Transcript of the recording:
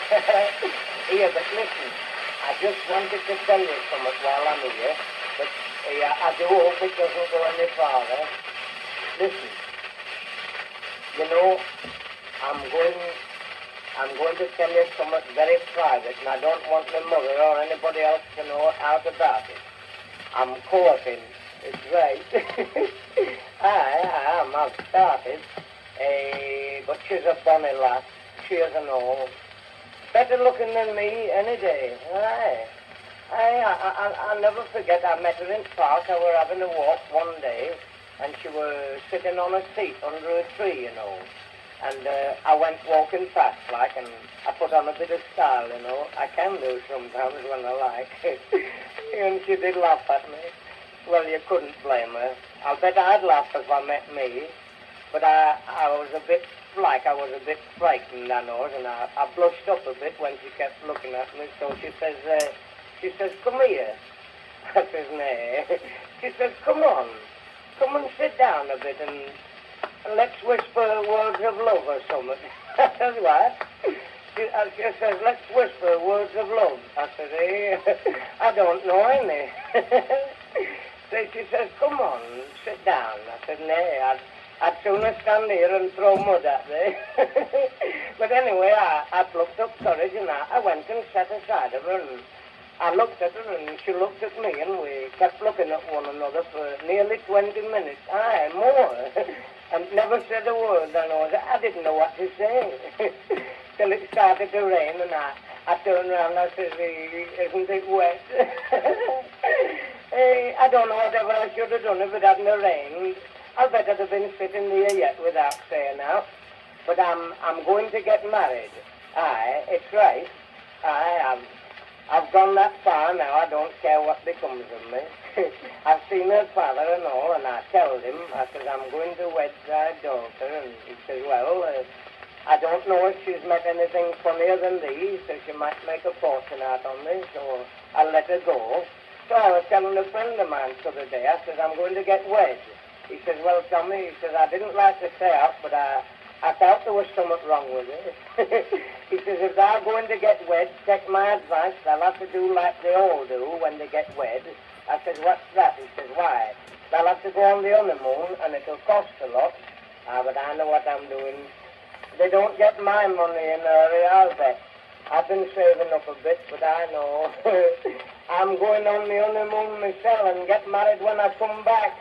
Here, but listen, I just wanted to tell you something while I'm here, but I do hope it doesn't go any farther. Listen, you know, I'm going, I'm going to tell you something very private, and I don't want my mother or anybody else to know out about it. I'm courting. It's right. I am. I've started. But she's a bonny lass. She is and all. Better looking than me any day. I'll never forget. I met her in park. I were having a walk one day, and she was sitting on a seat under a tree, you know. And I went walking past, like, and I put on a bit of style, you know. I can do sometimes when I like. And she did laugh at me. Well, you couldn't blame her. I'll bet I'd laugh if I met me. But I was a bit, like, I was a bit frightened, I know, and I blushed up a bit when she kept looking at me. So she says, come here. I says, nay. She says, come on. Come and sit down a bit and let's whisper words of love or something. I says, what? She says, let's whisper words of love. I said, I don't know any. So she says, come on, sit down. I said, nay, I'd sooner stand here and throw mud at me. But anyway, I plucked up courage and I went and sat aside of her and I looked at her and she looked at me and we kept looking at one another for nearly 20 minutes. Aye, more. And never said a word, I know. I didn't know what to say. Till it started to rain and I turned around and I said, isn't it wet? I don't know whatever I should have done if it hadn't rained. I'll bet I'd have been sitting here yet without saying out. But I'm going to get married. Aye, it's right. Aye, I've gone that far now. I don't care what becomes of me. I've seen her father and all, and I told him, I said, I'm going to wed thy daughter. And he says, well, I don't know if she's met anything funnier than these, so she might make a fortune out on me, so I'll let her go. So I was telling a friend of mine the other day, I said, I'm going to get wed. He says, well, Tommy, he says, I didn't like to say out, but I felt there was something wrong with it. He says, if they're going to get wed, take my advice, they'll have to do like they all do when they get wed. I said, what's that? He says, why? They'll have to go on the honeymoon, and it'll cost a lot. But I know what I'm doing. They don't get my money in a hurry, I'll bet. I've been saving up a bit, but I know. I'm going on the honeymoon myself and get married when I come back.